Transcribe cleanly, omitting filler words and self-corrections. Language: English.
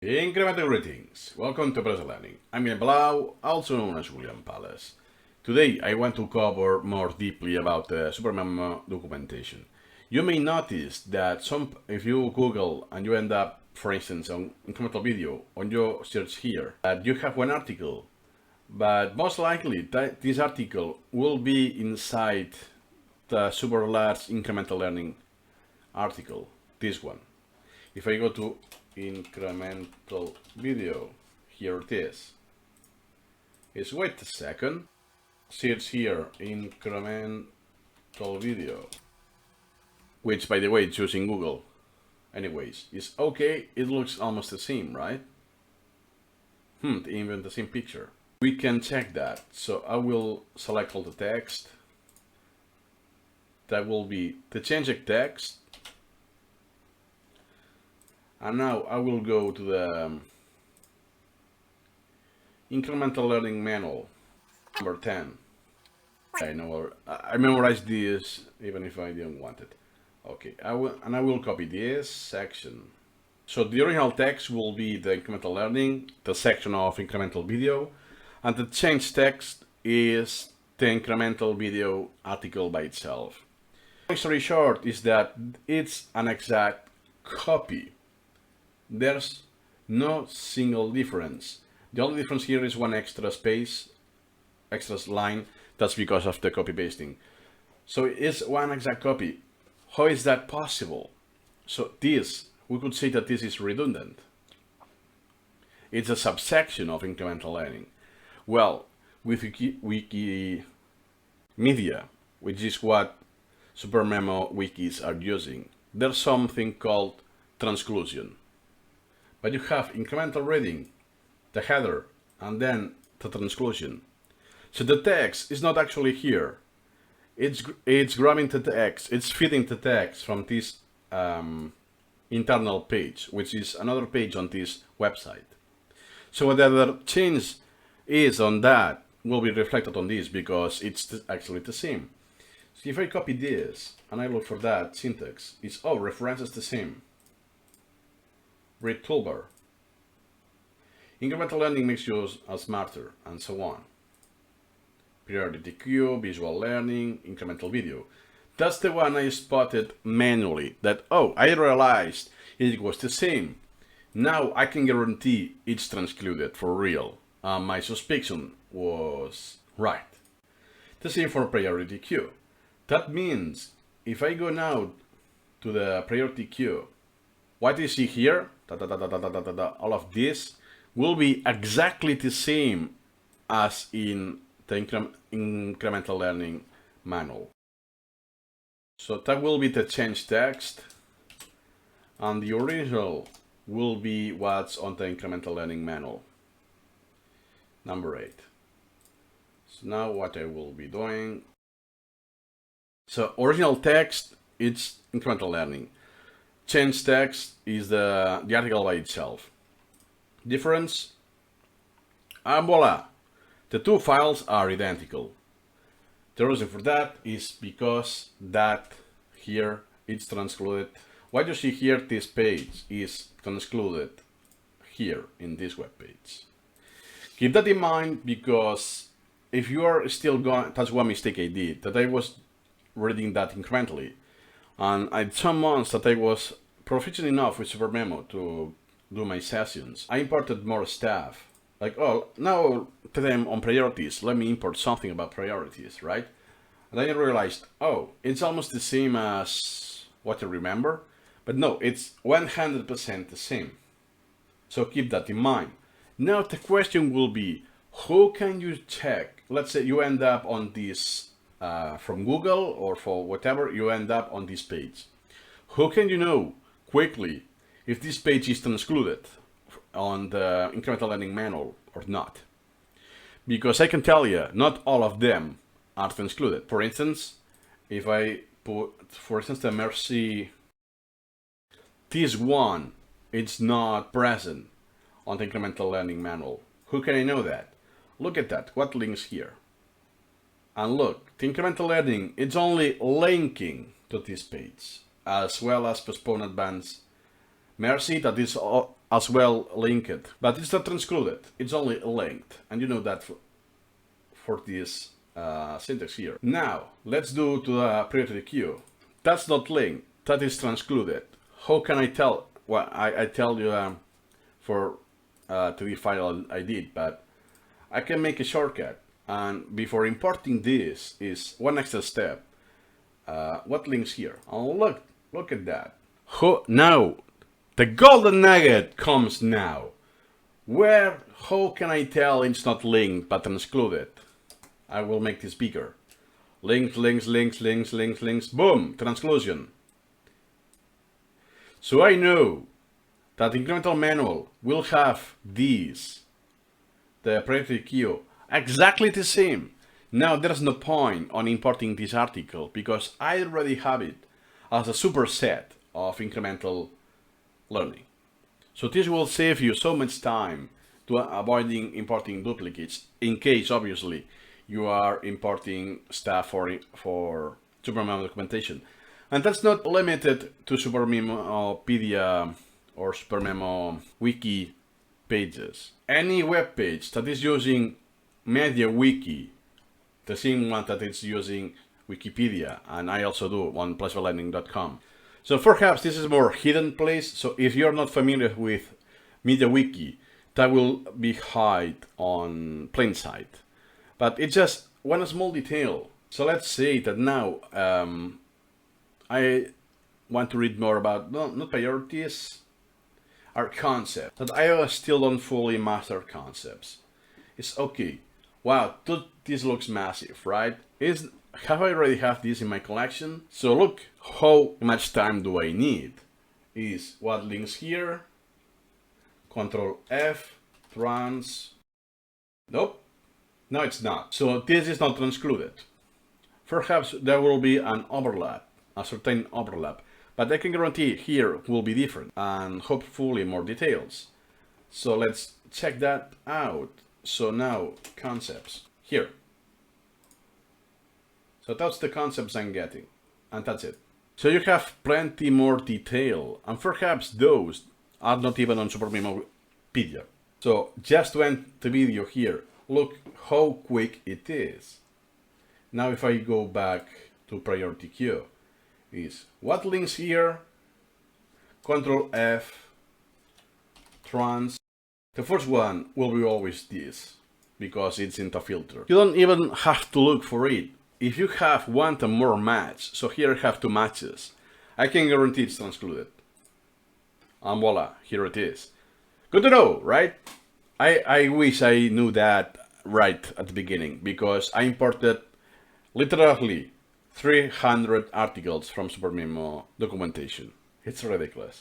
Incremental greetings. Welcome to Transclusion Learning. I'm William Blau, also known as William Palace. Today I want to cover more deeply about the SuperMemo documentation. You may notice that if you Google and you end up, for instance, on incremental video, on your search here, that you have one article, but most likely this article will be inside the super large incremental learning article, this one. If I go to incremental video, here it is. Wait a second, search here incremental video, which by the way it's using Google. Anyways, it's okay, it looks almost the same, right? Even the same picture. We can check that. So I will select all the text. That will be the change of text. And now I will go to the Incremental Learning Manual, number 10. I memorized this even if I didn't want it. Okay, I will copy this section. So the original text will be the Incremental Learning, the section of Incremental Video, and the change text is the Incremental Video article by itself. Long story short is that it's an exact copy. There's no single difference. The only difference here is one extra space, extra line. That's because of the copy pasting. So it's one exact copy. How is that possible? So we could say that this is redundant. It's a subsection of incremental learning. Well, with Wikimedia, which is what SuperMemo wikis are using, there's something called Transclusion. But you have incremental reading, the header, and then the transclusion. So the text is not actually here. It's grabbing the text, it's feeding the text from this internal page, which is another page on this website. So whatever change is on that will be reflected on this because it's actually the same. So if I copy this and I look for that syntax, reference is the same. Read toolbar. Incremental learning makes you smarter, and so on. Priority queue, visual learning, incremental video. That's the one I spotted manually, that, I realized it was the same. Now I can guarantee it's transcluded for real. My suspicion was right. The same for priority queue. That means if I go now to the priority queue, what you see here, all of this will be exactly the same as in the incremental learning manual. So that will be the change text, and the original will be what's on the incremental learning manual. Number 8. So now what I will be doing. So original text, it's incremental learning. Change text is the article by itself. Difference, and voila, the two files are identical. The reason for that is because that here it's transcluded. What you see here, this page is transcluded here in this web page. Keep that in mind because if you are still going, that's one mistake I did, that I was reading that incrementally. And I had some months that I was proficient enough with SuperMemo to do my sessions. I imported more stuff. Like, now today I'm on priorities, let me import something about priorities, right? And then I realized, it's almost the same as what I remember. But no, it's 100% the same. So keep that in mind. Now the question will be, who can you check? Let's say you end up on this from Google or for whatever, you end up on this page. Who can you know quickly if this page is transcluded on the Incremental Learning Manual or not? Because I can tell you, not all of them are transcluded. For instance, if I put, the Mercy, this one, it's not present on the Incremental Learning Manual. Who can I know that? Look at that, what links here? And look, the Incremental Learning, it's only linking to this page, as well as Postpone Advanced Mercy, that is as well linked, but it's not transcluded, it's only linked, and you know that for this syntax here. Now, let's do to the priority queue. That's not linked, that is transcluded. How can I tell? Well, I tell you for to the file I did, but I can make a shortcut. And before importing this is one extra step. What links here? Oh, look at that. Now, the golden nugget comes now. How can I tell it's not linked but transcluded? I will make this bigger. Links, links, links, links, links, links, boom, transclusion. So I know that incremental manual will have these, the priority queue, exactly the same. Now there's no point on importing this article because I already have it as a superset of incremental learning. So this will save you so much time to avoiding importing duplicates in case, obviously, you are importing stuff for SuperMemo documentation. And that's not limited to SuperMemopedia or SuperMemo wiki pages. Any web page that is using MediaWiki, the same one that is using Wikipedia, and I also do on plusvaluelearning.com. So perhaps this is a more hidden place. So if you're not familiar with MediaWiki, that will be hide on plain sight. But it's just one small detail. So let's say that now I want to read more about, not priorities, are concepts. That I still don't fully master concepts. It's okay. Wow, this looks massive, right? Have I already have this in my collection? So look how much time do I need. Is what links here, Control F, trans, nope, no it's not. So this is not transcluded. Perhaps there will be an overlap, a certain overlap, but I can guarantee here will be different and hopefully more details. So let's check that out. So now concepts here. So that's the concepts I'm getting, and that's it. So you have plenty more detail, and perhaps those are not even on SuperMemopedia. So just to end the video here, look how quick it is. Now if I go back to priority queue, is what links here, Control F, trans. The first one will be always this, because it's in the filter. You don't even have to look for it. If you have one or more match, so here I have 2 matches, I can guarantee it's transcluded. And voila, here it is. Good to know, right? I wish I knew that right at the beginning, because I imported literally 300 articles from SuperMemo documentation. It's ridiculous.